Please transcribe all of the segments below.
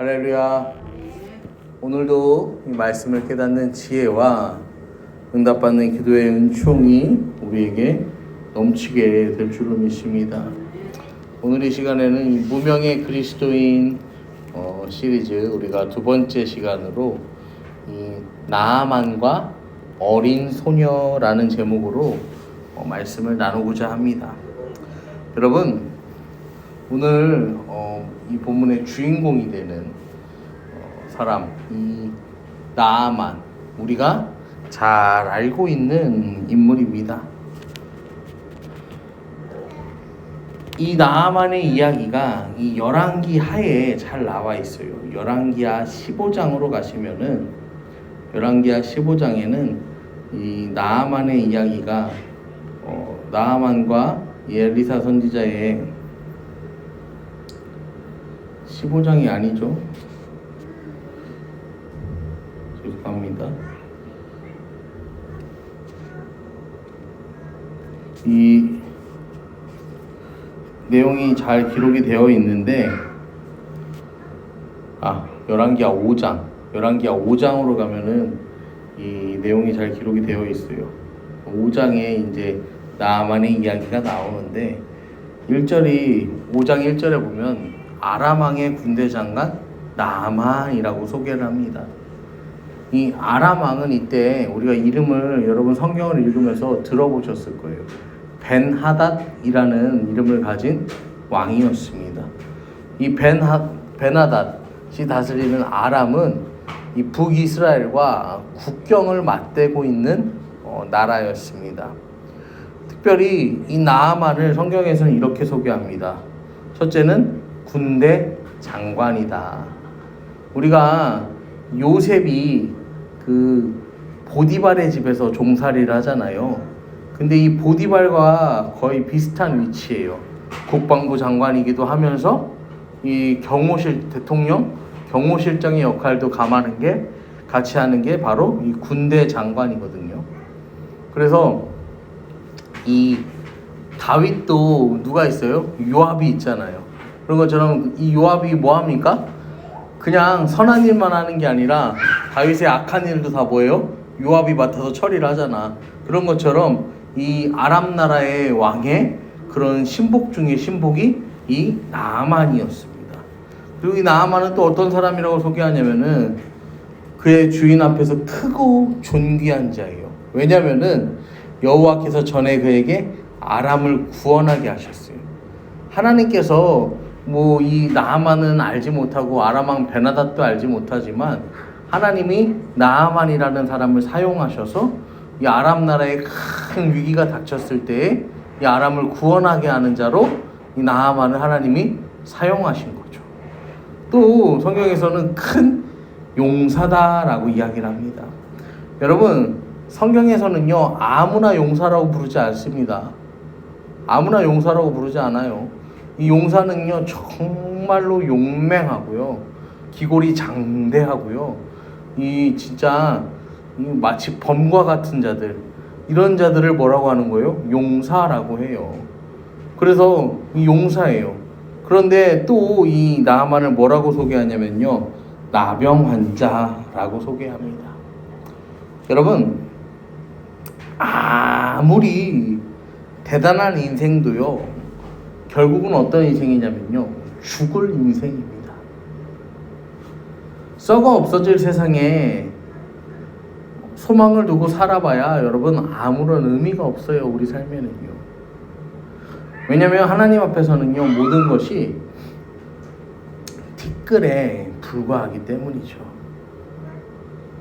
할렐루야. 오늘도 이 말씀을 깨닫는 지혜와 응답받는 기도의 은총이 우리에게 넘치게 될 줄로 믿습니다. 오늘 이 시간에는 이 무명의 그리스도인 시리즈 우리가 두 번째 시간으로 이 나아만과 어린 소녀라는 제목으로 말씀을 나누고자 합니다. 여러분, 오늘 이 본문의 주인공이 되는 사람, 이 나아만, 우리가 잘 알고 있는 인물입니다. 이 나아만의 이야기가 이 열왕기 하에 잘 나와 있어요. 열왕기하 15장으로 가시면은 열왕기하 15장에는 이 나아만의 이야기가 나아만과 엘리사 선지자의 15장이 아니죠. 죄송합니다. 이 내용이 잘 기록이 되어 있는데 열왕기하 5장. 열왕기하 5장으로 가면은 이 내용이 잘 기록이 되어 있어요. 5장에 이제 나아만의 이야기가 나오는데 5장 1절에 보면 아람 왕의 군대 장관 나아만이라고 소개를 합니다. 이 아람 왕은 이때 우리가 이름을 여러분 성경을 읽으면서 들어보셨을 거예요. 벤하닷이라는 이름을 가진 왕이었습니다. 이 벤하닷이 다스리는 아람은 이 북이스라엘과 국경을 맞대고 있는 나라였습니다. 특별히 이 나아만을 성경에서는 이렇게 소개합니다. 첫째는 군대 장관이다. 우리가 요셉이 그 보디발의 집에서 종살이를 하잖아요. 근데 이 보디발과 거의 비슷한 위치예요. 국방부 장관이기도 하면서 이 대통령 경호실장의 역할도 같이 하는 게 바로 이 군대 장관이거든요. 그래서 이 다윗도 누가 있어요? 요압이 있잖아요. 그런 것처럼 이 요압이 뭐합니까? 그냥 선한 일만 하는 게 아니라 다윗의 악한 일도 다 뭐예요? 요압이 맡아서 처리를 하잖아. 그런 것처럼 이 아람 나라의 왕의 그런 신복 중에 신복이 이 나아만이었습니다. 그리고 이 나아만은 또 어떤 사람이라고 소개하냐면은 그의 주인 앞에서 크고 존귀한 자예요. 왜냐면은 여호와께서 전에 그에게 아람을 구원하게 하셨어요. 하나님께서 이 나아만은 알지 못하고 아람 왕 베나닷도 알지 못하지만 하나님이 나아만이라는 사람을 사용하셔서 이 아람 나라에 큰 위기가 닥쳤을 때에 이 아람을 구원하게 하는 자로 이 나아만을 하나님이 사용하신 거죠. 또 성경에서는 큰 용사다라고 이야기를 합니다. 여러분, 성경에서는요 아무나 용사라고 부르지 않습니다. 아무나 용사라고 부르지 않아요. 이 용사는요 정말로 용맹하고요, 기골이 장대하고요, 이 진짜 마치 범과 같은 자들, 이런 자들을 뭐라고 하는 거예요? 용사라고 해요. 그래서 이 용사예요. 그런데 또 이 나아만을 뭐라고 소개하냐면요, 나병 환자라고 소개합니다. 여러분, 아무리 대단한 인생도요 결국은 어떤 인생이냐면요, 죽을 인생입니다. 썩어 없어질 세상에 소망을 두고 살아봐야 여러분 아무런 의미가 없어요. 우리 삶에는요. 왜냐하면 하나님 앞에서는요 모든 것이 티끌에 불과하기 때문이죠.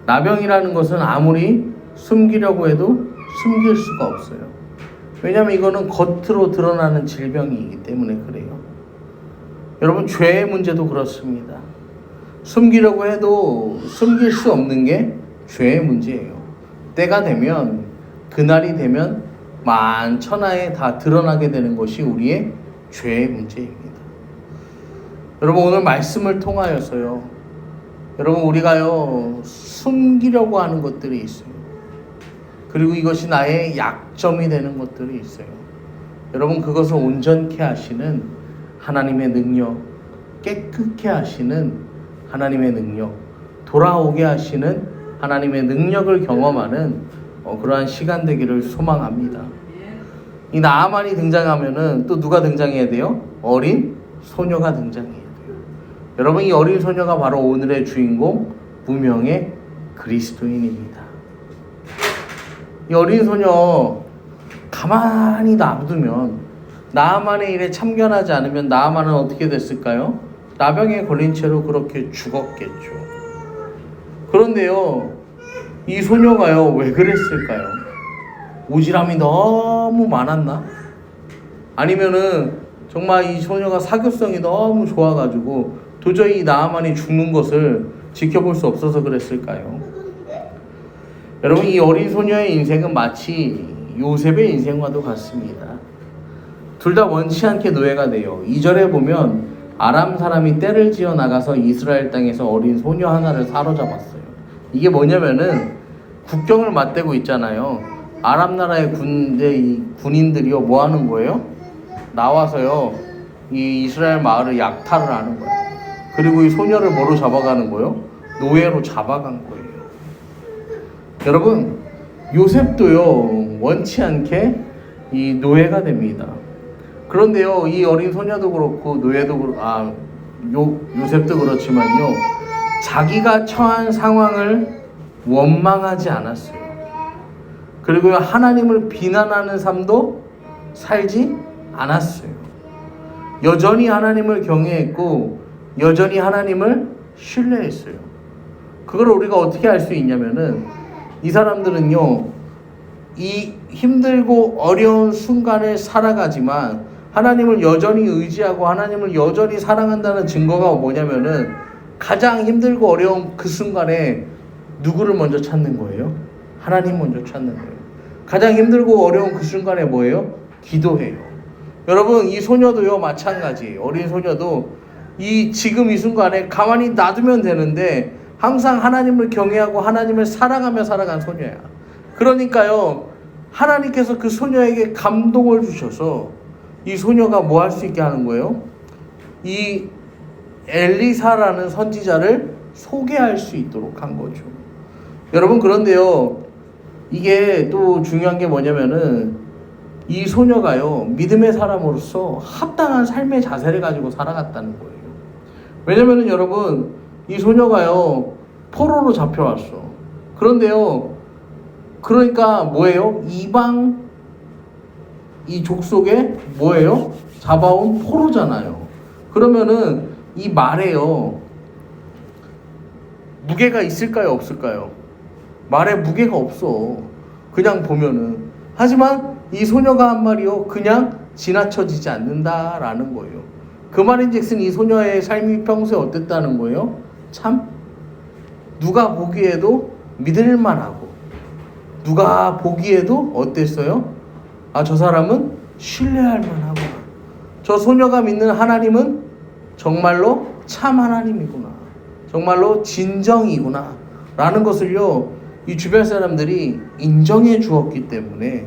나병이라는 것은 아무리 숨기려고 해도 숨길 수가 없어요. 왜냐하면 이거는 겉으로 드러나는 질병이기 때문에 그래요. 여러분, 죄의 문제도 그렇습니다. 숨기려고 해도 숨길 수 없는 게 죄의 문제예요. 때가 되면, 그날이 되면 만천하에 다 드러나게 되는 것이 우리의 죄의 문제입니다. 여러분, 오늘 말씀을 통하여서요, 여러분, 우리가요 숨기려고 하는 것들이 있어요. 그리고 이것이 나의 약점이 되는 것들이 있어요. 여러분, 그것을 온전케 하시는 하나님의 능력, 깨끗게 하시는 하나님의 능력, 돌아오게 하시는 하나님의 능력을 경험하는 그러한 시간 되기를 소망합니다. 이 나아만이 등장하면은 또 누가 등장해야 돼요? 어린 소녀가 등장해야 돼요. 여러분, 이 어린 소녀가 바로 오늘의 주인공 무명의 그리스도인입니다. 이 어린 소녀 가만히 놔두면, 나아만의 일에 참견하지 않으면 나아만은 어떻게 됐을까요? 나병에 걸린 채로 그렇게 죽었겠죠. 그런데요, 이 소녀가요, 왜 그랬을까요? 오지랖이 너무 많았나? 아니면은 정말 이 소녀가 사교성이 너무 좋아가지고 도저히 나아만이 죽는 것을 지켜볼 수 없어서 그랬을까요? 여러분, 이 어린 소녀의 인생은 마치 요셉의 인생과도 같습니다. 둘 다 원치 않게 노예가 돼요. 2절에 보면 아람 사람이 떼를 지어 나가서 이스라엘 땅에서 어린 소녀 하나를 사로잡았어요. 이게 뭐냐면은 국경을 맞대고 있잖아요. 아람 나라의 군인들이요, 뭐 하는 거예요? 나와서요, 이 이스라엘 마을을 약탈을 하는 거예요. 그리고 이 소녀를 뭐로 잡아가는 거예요? 노예로 잡아간 거예요. 여러분, 요셉도요, 원치 않게 이 노예가 됩니다. 그런데요, 이 어린 소녀도 그렇고 노예도 요셉도 그렇지만요, 자기가 처한 상황을 원망하지 않았어요. 그리고 하나님을 비난하는 삶도 살지 않았어요. 여전히 하나님을 경외했고 여전히 하나님을 신뢰했어요. 그걸 우리가 어떻게 알 수 있냐면은, 이 사람들은요, 이 힘들고 어려운 순간을 살아가지만 하나님을 여전히 의지하고 하나님을 여전히 사랑한다는 증거가 뭐냐면은, 가장 힘들고 어려운 그 순간에 누구를 먼저 찾는 거예요? 하나님 먼저 찾는 거예요. 가장 힘들고 어려운 그 순간에 뭐예요? 기도해요. 여러분, 이 소녀도요, 마찬가지예요. 어린 소녀도 지금 이 순간에 가만히 놔두면 되는데 항상 하나님을 경외하고 하나님을 사랑하며 살아간 소녀야. 그러니까요, 하나님께서 그 소녀에게 감동을 주셔서 이 소녀가 뭐 할 수 있게 하는 거예요? 이 엘리사라는 선지자를 소개할 수 있도록 한 거죠. 여러분, 그런데요, 이게 또 중요한 게 뭐냐면은, 이 소녀가요, 믿음의 사람으로서 합당한 삶의 자세를 가지고 살아갔다는 거예요. 왜냐면은 여러분, 이 소녀가요, 포로로 잡혀왔어. 그런데요, 그러니까 뭐예요? 이방 이 족속에 뭐예요? 잡아온 포로잖아요. 그러면은 이 말에요, 무게가 있을까요? 없을까요? 말에 무게가 없어. 그냥 보면은. 하지만 이 소녀가 한 말이요, 그냥 지나쳐지지 않는다라는 거예요. 그 말인즉슨 이 소녀의 삶이 평소에 어땠다는 거예요? 참 누가 보기에도 믿을만하고, 누가 보기에도 어땠어요? 저 사람은 신뢰할 만하구나. 저 소녀가 믿는 하나님은 정말로 참 하나님이구나. 정말로 진정이구나. 라는 것을요, 이 주변 사람들이 인정해 주었기 때문에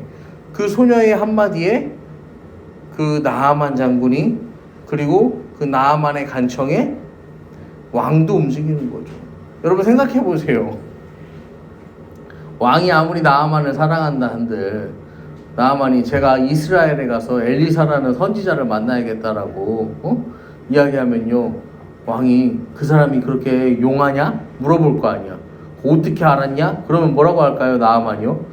그 소녀의 한마디에 그 나아만 장군이, 그리고 그 나아만의 간청에 왕도 움직이는 거죠. 여러분, 생각해 보세요. 왕이 아무리 나아만을 사랑한다 한들, 나아만이 제가 이스라엘에 가서 엘리사라는 선지자를 만나야겠다라고 이야기하면요, 왕이 그 사람이 그렇게 용하냐? 물어볼 거 아니야. 어떻게 알았냐? 그러면 뭐라고 할까요? 나아만이요?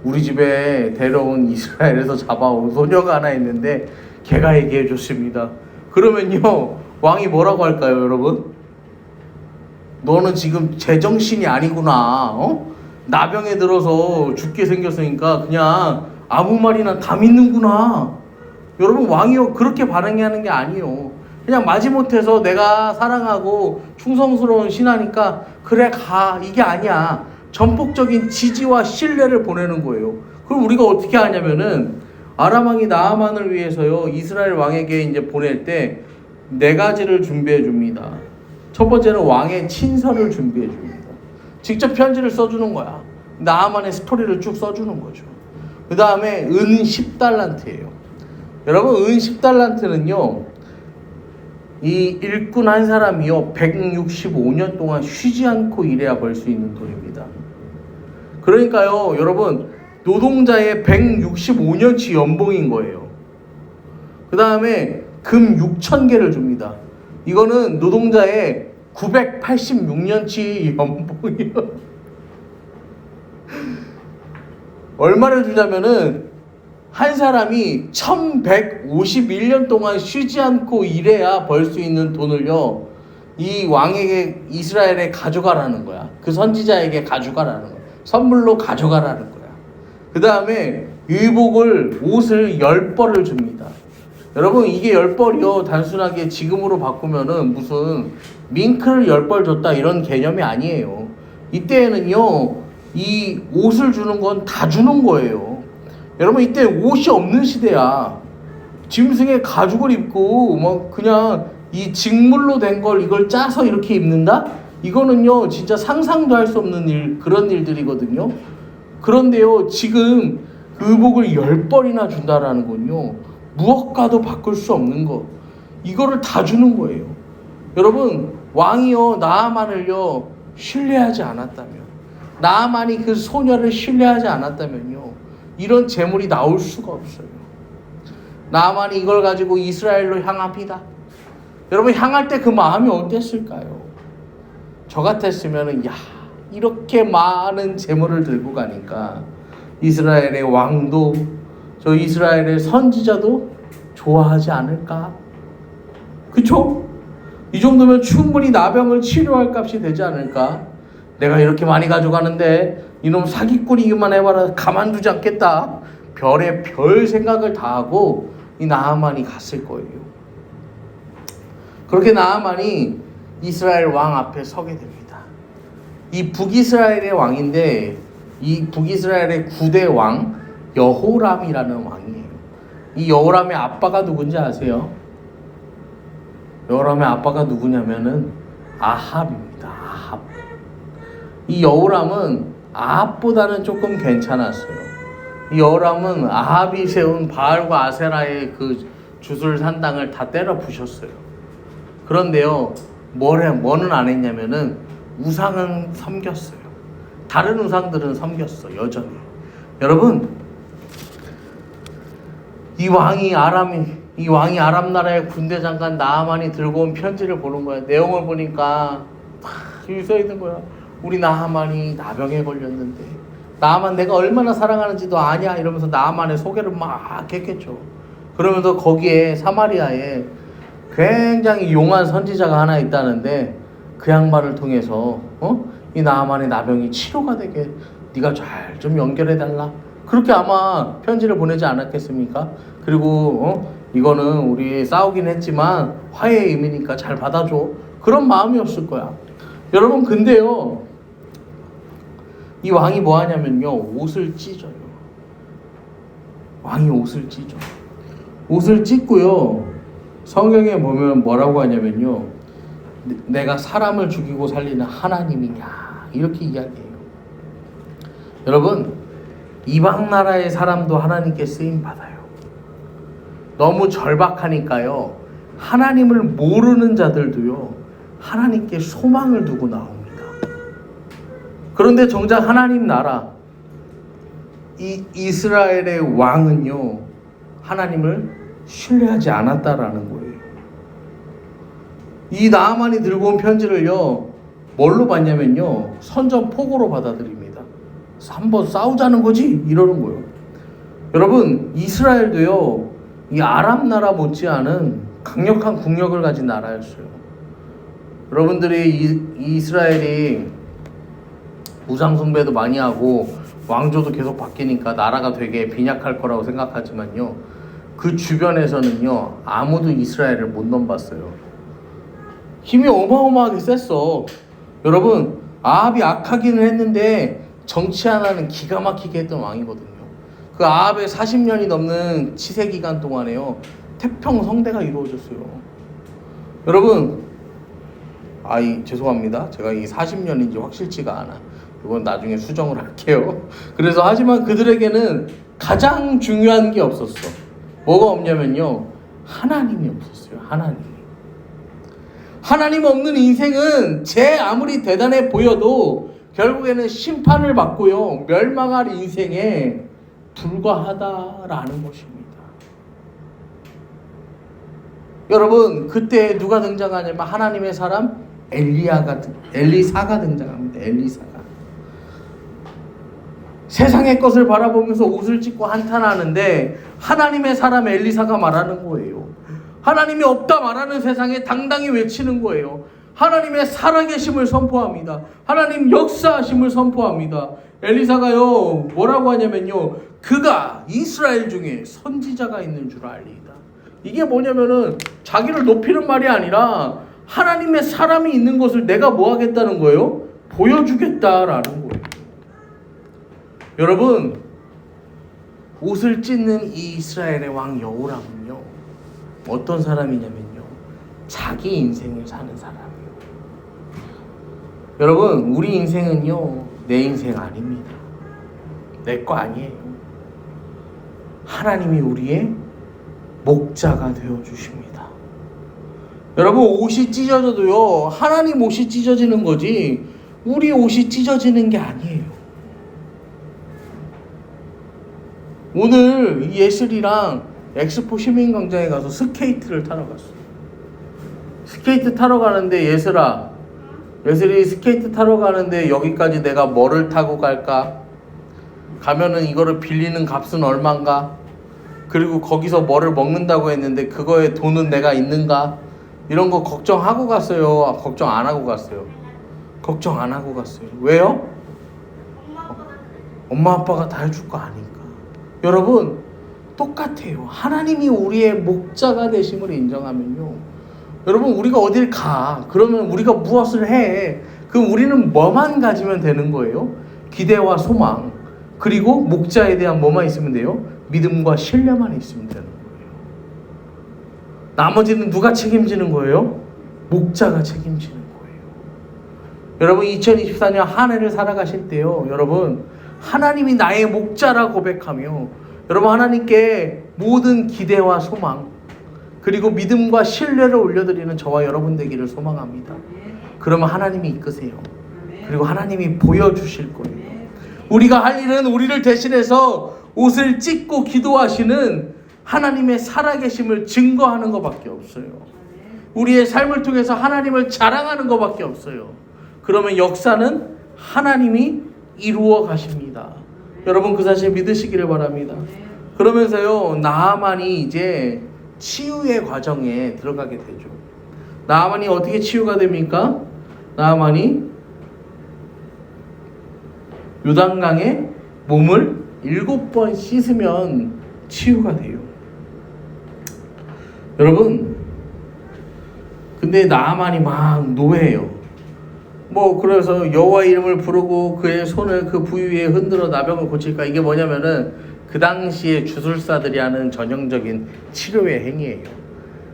우리 집에 데려온 이스라엘에서 잡아온 소녀가 하나 있는데 걔가 얘기해 줬습니다. 그러면요, 왕이 뭐라고 할까요, 여러분? 너는 지금 제정신이 아니구나. 나병에 들어서 죽게 생겼으니까 그냥 아무 말이나 다 믿는구나. 여러분, 왕이요, 그렇게 반응하는 게 아니에요. 그냥 마지못해서 내가 사랑하고 충성스러운 신하니까 그래 가, 이게 아니야. 전폭적인 지지와 신뢰를 보내는 거예요. 그럼 우리가 어떻게 하냐면은, 아람 왕이 나아만을 위해서요, 이스라엘 왕에게 이제 보낼 때 4가지를 준비해 줍니다. 첫 번째는 왕의 친서를 준비해 줍니다. 직접 편지를 써주는 거야. 나아만의 스토리를 쭉 써주는 거죠. 그 다음에 은 10달란트예요. 여러분, 은 10달란트는요, 이 일꾼 한 사람이요 165년 동안 쉬지 않고 일해야 벌 수 있는 돈입니다. 그러니까요 여러분 노동자의 165년치 연봉인 거예요. 그 다음에 금 6,000개를 줍니다. 이거는 노동자의 986년치 연봉이요. 얼마를 주냐면은 한 사람이 1151년 동안 쉬지 않고 일해야 벌 수 있는 돈을요 이 왕에게 이스라엘에 가져가라는 거야. 그 선지자에게 가져가라는 거야. 선물로 가져가라는 거야. 그 다음에 의복을 옷을 10벌을 줍니다. 여러분 이게 10벌이요 단순하게 지금으로 바꾸면은 무슨 밍크를 10벌 줬다 이런 개념이 아니에요. 이때에는요 이 옷을 주는 건 다 주는 거예요. 여러분 이때 옷이 없는 시대야. 짐승의 가죽을 입고 뭐 그냥 이 직물로 된 걸 이걸 짜서 이렇게 입는다? 이거는요 진짜 상상도 할 수 없는 그런 일들이거든요. 그런데요 지금 의복을 10벌이나 준다라는 건요 무엇과도 바꿀 수 없는 거. 이거를 다 주는 거예요. 여러분 왕이요 나아만을요 신뢰하지 않았다면, 나아만이 그 소녀를 신뢰하지 않았다면요 이런 재물이 나올 수가 없어요. 나아만이 이걸 가지고 이스라엘로 향합니다. 여러분 향할 때 그 마음이 어땠을까요? 저 같았으면은 야 이렇게 많은 재물을 들고 가니까 이스라엘의 왕도 저 이스라엘의 선지자도 좋아하지 않을까? 그쵸? 이 정도면 충분히 나병을 치료할 값이 되지 않을까? 내가 이렇게 많이 가져가는데 이놈 사기꾼이기만 해봐라 가만두지 않겠다. 별의 별 생각을 다 하고 이 나아만이 갔을 거예요. 그렇게 나아만이 이스라엘 왕 앞에 서게 됩니다. 이 북이스라엘의 왕인데 이 북이스라엘의 9대 왕 여호람이라는 왕이에요. 이 여호람의 아빠가 누군지 아세요? 여호람의 아빠가 누구냐면은 아합입니다. 아합. 이 여호람은 아합보다는 조금 괜찮았어요. 이 여호람은 아합이 세운 바알과 아세라의 그 주술산당을 다 때려 부셨어요. 그런데요, 뭐는 안 했냐면은 우상은 섬겼어요. 다른 우상들은 섬겼어, 여전히. 여러분, 이 왕이 아람 나라의 군대 장관 나하만이 들고 온 편지를 보는 거야. 내용을 보니까 여기 써 있는 거야. 우리 나하만이 나병에 걸렸는데 나하만 내가 얼마나 사랑하는지도 아냐 이러면서 나하만의 소개를 막 했겠죠. 그러면서 거기에 사마리아에 굉장히 용한 선지자가 하나 있다는데 그 양반을 통해서 이 나하만의 나병이 치료가 되게 네가 잘 좀 연결해 달라. 그렇게 아마 편지를 보내지 않았겠습니까? 그리고 이거는 우리 싸우긴 했지만 화해의 의미니까 잘 받아줘. 그런 마음이었을 거야. 여러분 근데요 이 왕이 뭐 하냐면요 옷을 찢어요. 왕이 옷을 찢어. 옷을 찢고요 성경에 보면 뭐라고 하냐면요 내가 사람을 죽이고 살리는 하나님이냐 이렇게 이야기해요. 여러분 이방 나라의 사람도 하나님께 쓰임 받아요. 너무 절박하니까요 하나님을 모르는 자들도요 하나님께 소망을 두고 나옵니다. 그런데 정작 하나님 나라 이 이스라엘의 왕은요 하나님을 신뢰하지 않았다라는 거예요. 이 나하만이 들고 온 편지를요 뭘로 받냐면요 선전포고로 받아들입니다. 한번 싸우자는 거지 이러는 거예요. 여러분 이스라엘도요 이 아람 나라 못지않은 강력한 국력을 가진 나라였어요. 여러분들이 이스라엘이 우상 숭배도 많이 하고 왕조도 계속 바뀌니까 나라가 되게 빈약할 거라고 생각하지만요 그 주변에서는요 아무도 이스라엘을 못 넘봤어요. 힘이 어마어마하게 셌어. 여러분 아합이 악하기는 했는데 정치 하나는 기가 막히게 했던 왕이거든요. 그 아합의 40년이 넘는 치세 기간 동안에요 태평성대가 이루어졌어요. 여러분 죄송합니다. 제가 이 40년인지 확실치가 않아. 이건 나중에 수정을 할게요. 그래서 하지만 그들에게는 가장 중요한 게 없었어. 뭐가 없냐면요 하나님이 없었어요. 하나님. 하나님 없는 인생은 제 아무리 대단해 보여도 결국에는 심판을 받고요, 멸망할 인생에 불과하다라는 것입니다. 여러분, 그때 누가 등장하냐면 하나님의 사람 엘리사가 등장합니다. 엘리사가 세상의 것을 바라보면서 옷을 찢고 한탄하는데 하나님의 사람 엘리사가 말하는 거예요. 하나님이 없다 말하는 세상에 당당히 외치는 거예요. 하나님의 살아계심을 선포합니다. 하나님 역사하심을 선포합니다. 엘리사가요 뭐라고 하냐면요, 그가 이스라엘 중에 선지자가 있는 줄 알리이다. 이게 뭐냐면은 자기를 높이는 말이 아니라 하나님의 사람이 있는 것을 내가 뭐 하겠다는 거예요? 보여주겠다라는 거예요. 여러분, 옷을 찢는 이 이스라엘의 왕 여호람은요 어떤 사람이냐면요, 자기 인생을 사는 사람이에요. 여러분, 우리 인생은요 내 인생 아닙니다. 내 거 아니에요. 하나님이 우리의 목자가 되어주십니다. 여러분, 옷이 찢어져도요 하나님 옷이 찢어지는 거지 우리 옷이 찢어지는 게 아니에요. 오늘 예슬이랑 엑스포 시민광장에 가서 스케이트를 타러 갔어요. 스케이트 타러 가는데 예슬이 스케이트 타러 가는데 여기까지 내가 뭐를 타고 갈까? 가면은 이거를 빌리는 값은 얼만가? 그리고 거기서 뭐를 먹는다고 했는데 그거에 돈은 내가 있는가? 이런 거 걱정하고 갔어요? 걱정 안 하고 갔어요? 걱정 안 하고 갔어요. 왜요? 엄마 아빠가 다 해줄 거 아니까. 여러분, 똑같아요. 하나님이 우리의 목자가 되심을 인정하면요, 여러분, 우리가 어딜 가 그러면 우리가 무엇을 해? 그럼 우리는 뭐만 가지면 되는 거예요? 기대와 소망, 그리고 목자에 대한 뭐만 있으면 돼요? 믿음과 신뢰만 있으면 되는 거예요. 나머지는 누가 책임지는 거예요? 목자가 책임지는 거예요. 여러분, 2024년 한 해를 살아가실 때요, 여러분, 하나님이 나의 목자라 고백하며 여러분 하나님께 모든 기대와 소망 그리고 믿음과 신뢰를 올려드리는 저와 여러분 되기를 소망합니다. 그러면 하나님이 이끄세요. 그리고 하나님이 보여주실 거예요. 우리가 할 일은 우리를 대신해서 옷을 찢고 기도하시는 하나님의 살아계심을 증거하는 것밖에 없어요. 우리의 삶을 통해서 하나님을 자랑하는 것밖에 없어요. 그러면 역사는 하나님이 이루어 가십니다. 여러분, 그 사실 믿으시기를 바랍니다. 그러면서요 나아만이 이제 치유의 과정에 들어가게 되죠. 나아만이 어떻게 치유가 됩니까? 나아만이 요단강에 몸을 7번 씻으면 치유가 돼요. 여러분, 근데 나아만이 막 노예예요. 그래서 여호와 이름을 부르고 그의 손을 그 부위에 흔들어 나병을 고칠까? 이게 뭐냐면은 그 당시에 주술사들이 하는 전형적인 치료의 행위예요.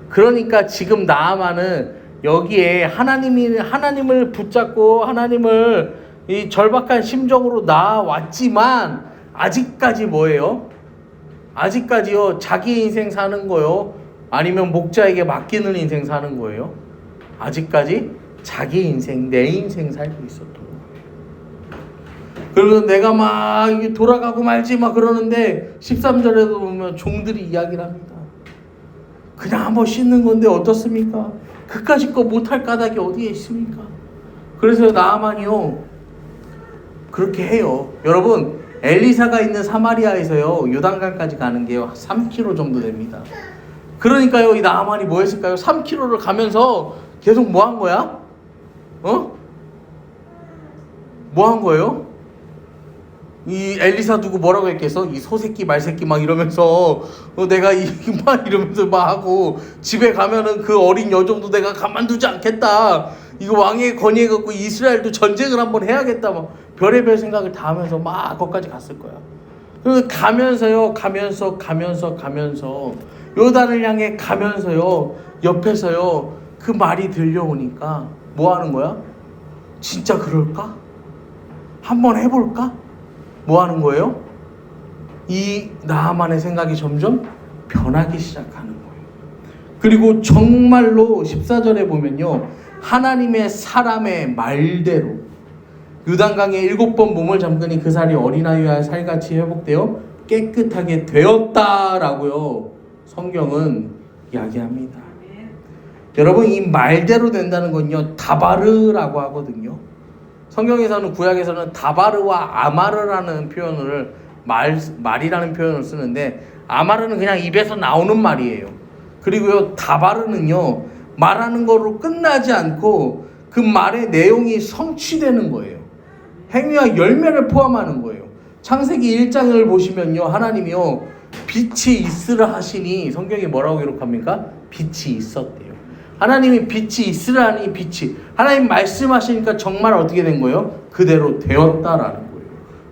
그러니까 지금 나아만은 여기에 하나님을 붙잡고 하나님을 이 절박한 심정으로 나왔지만 아직까지 뭐예요? 아직까지요 자기 인생 사는 거요? 아니면 목자에게 맡기는 인생 사는 거예요? 아직까지 자기 인생, 내 인생 살고 있었던 거예요. 그러면서 내가 막 돌아가고 말지 막 그러는데 13절에도 보면 종들이 이야기를 합니다. 그냥 한번 씻는 건데 어떻습니까? 그까짓 거 못할 까닭이 어디에 있습니까? 그래서 나아만이요 그렇게 해요. 여러분, 엘리사가 있는 사마리아에서요 요단강까지 가는 게 3km 정도 됩니다. 그러니까요 이 나아만이 뭐 했을까요? 3km를 가면서 계속 뭐 한 거야? 뭐 한 거예요? 이 엘리사 두고 뭐라고 했겠어? 이 소새끼 말새끼 막 이러면서 내가 막 이러면서 막 하고 집에 가면은 그 어린 여종도 내가 가만두지 않겠다. 이거 왕의 건의해갖고 이스라엘도 전쟁을 한번 해야겠다. 막 별의별 생각을 다 하면서 막 거기까지 갔을 거야. 그래서 가면서 요단을 향해 가면서요 옆에서요 그 말이 들려오니까 뭐 하는 거야? 진짜 그럴까? 한번 해볼까? 뭐 하는 거예요? 이 나아만의 생각이 점점 변하기 시작하는 거예요. 그리고 정말로 14절에 보면요 하나님의 사람의 말대로 요단강에 7번 몸을 잠그니 그 살이 어린아이와 살같이 회복되어 깨끗하게 되었다라고요. 성경은 이야기합니다. 여러분, 이 말대로 된다는 건요, 다바르라고 하거든요. 성경에서는, 구약에서는 다바르와 아마르라는 표현을 말이라는 표현을 쓰는데, 아마르는 그냥 입에서 나오는 말이에요. 그리고요, 다바르는요, 말하는 거로 끝나지 않고 그 말의 내용이 성취되는 거예요. 행위와 열매를 포함하는 거예요. 창세기 1장을 보시면요, 하나님이요, 빛이 있으라 하시니 성경이 뭐라고 기록합니까? 빛이 있었대요. 하나님이 빛이 있으라니 빛이, 하나님 말씀하시니까 정말 어떻게 된 거예요? 그대로 되었다라는 거예요.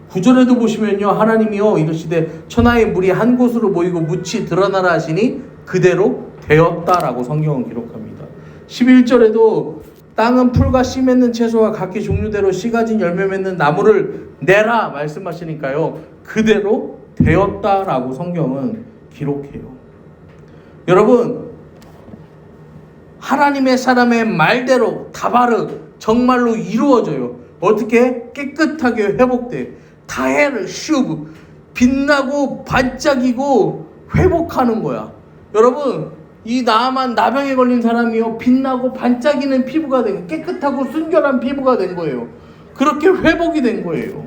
9절에도 보시면요, 하나님이요 이르시되 천하의 물이 한 곳으로 모이고 묻이 드러나라 하시니 그대로 되었다라고 성경은 기록합니다. 11절에도 땅은 풀과 씨 맺는 채소와 각기 종류대로 씨 가진 열매 맺는 나무를 내라 말씀하시니까요, 그대로 되었다라고 성경은 기록해요. 여러분, 하나님의 사람의 말대로 다바르 정말로 이루어져요. 어떻게? 깨끗하게 회복돼. 타헤르 슈브, 빛나고 반짝이고 회복하는 거야. 여러분, 이 나아만 나병에 걸린 사람이요, 빛나고 반짝이는 피부가 된, 깨끗하고 순결한 피부가 된 거예요. 그렇게 회복이 된 거예요.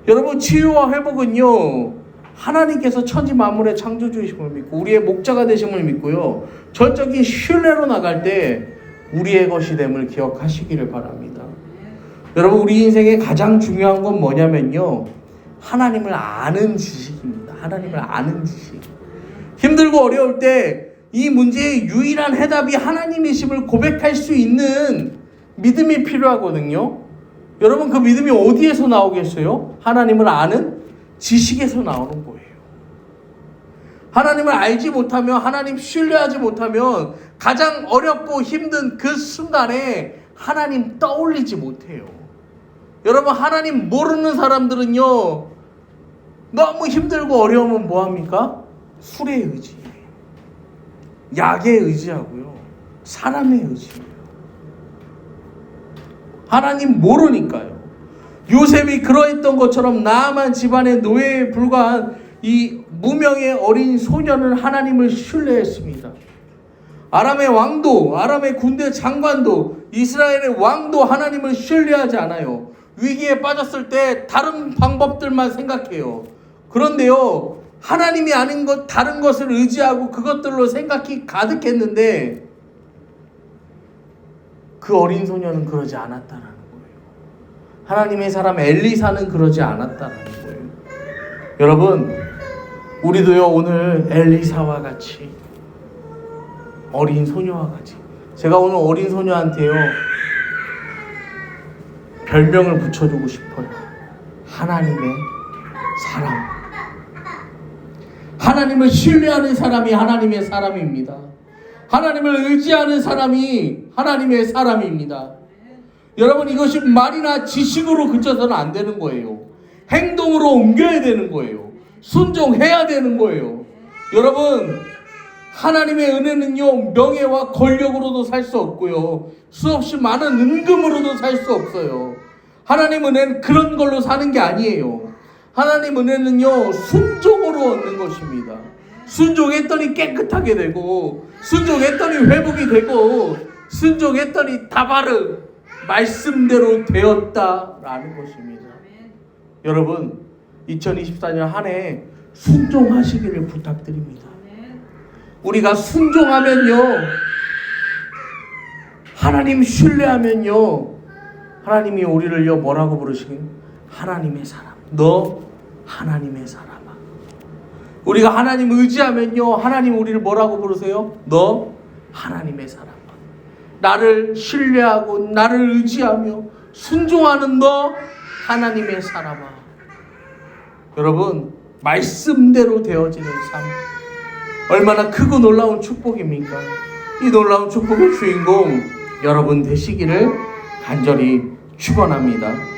여러분, 치유와 회복은요, 하나님께서 천지 만물의 창조주이심을 믿고 우리의 목자가 되심을 믿고요, 전적인 신뢰로 나갈 때 우리의 것이 됨을 기억하시기를 바랍니다. 여러분, 우리 인생의 가장 중요한 건 뭐냐면요, 하나님을 아는 지식입니다. 하나님을 아는 지식. 힘들고 어려울 때 이 문제의 유일한 해답이 하나님이심을 고백할 수 있는 믿음이 필요하거든요. 여러분, 그 믿음이 어디에서 나오겠어요? 하나님을 아는 지식에서 나오는 거예요. 하나님을 알지 못하면, 하나님 신뢰하지 못하면 가장 어렵고 힘든 그 순간에 하나님 떠올리지 못해요. 여러분, 하나님 모르는 사람들은요, 너무 힘들고 어려우면 뭐합니까? 술에 의지해요. 약에 의지하고요, 사람에 의지해요. 하나님 모르니까요. 요셉이 그러했던 것처럼 나아만 집안의 노예에 불과한 이 무명의 어린 소년은 하나님을 신뢰했습니다. 아람의 왕도, 아람의 군대 장관도, 이스라엘의 왕도 하나님을 신뢰하지 않아요. 위기에 빠졌을 때 다른 방법들만 생각해요. 그런데요, 하나님이 아닌 것, 다른 것을 의지하고 그것들로 생각이 가득했는데 그 어린 소년은 그러지 않았다는 거예요. 하나님의 사람 엘리사는 그러지 않았다는 거예요. 여러분, 우리도요, 오늘 엘리사와 같이, 어린 소녀와 같이, 제가 오늘 어린 소녀한테요, 별명을 붙여주고 싶어요. 하나님의 사람. 하나님을 신뢰하는 사람이 하나님의 사람입니다. 하나님을 의지하는 사람이 하나님의 사람입니다. 여러분, 이것이 말이나 지식으로 그쳐서는 안 되는 거예요. 행동으로 옮겨야 되는 거예요. 순종해야 되는 거예요. 여러분, 하나님의 은혜는요, 명예와 권력으로도 살 수 없고요, 수없이 많은 은금으로도 살 수 없어요. 하나님 은혜는 그런 걸로 사는 게 아니에요. 하나님 은혜는요, 순종으로 얻는 것입니다. 순종했더니 깨끗하게 되고, 순종했더니 회복이 되고, 순종했더니 다바르 말씀대로 되었다라는 것입니다. 여러분, 2024년 한 해 순종하시기를 부탁드립니다. 우리가 순종하면요, 하나님 신뢰하면요, 하나님이 우리를요 뭐라고 부르시긴? 하나님의 사람. 너 하나님의 사람아. 우리가 하나님 의지하면요, 하나님 우리를 뭐라고 부르세요? 너 하나님의 사람아. 나를 신뢰하고 나를 의지하며 순종하는 너 하나님의 사람아. 여러분, 말씀대로 되어지는 삶, 얼마나 크고 놀라운 축복입니까? 이 놀라운 축복의 주인공 여러분 되시기를 간절히 축원합니다.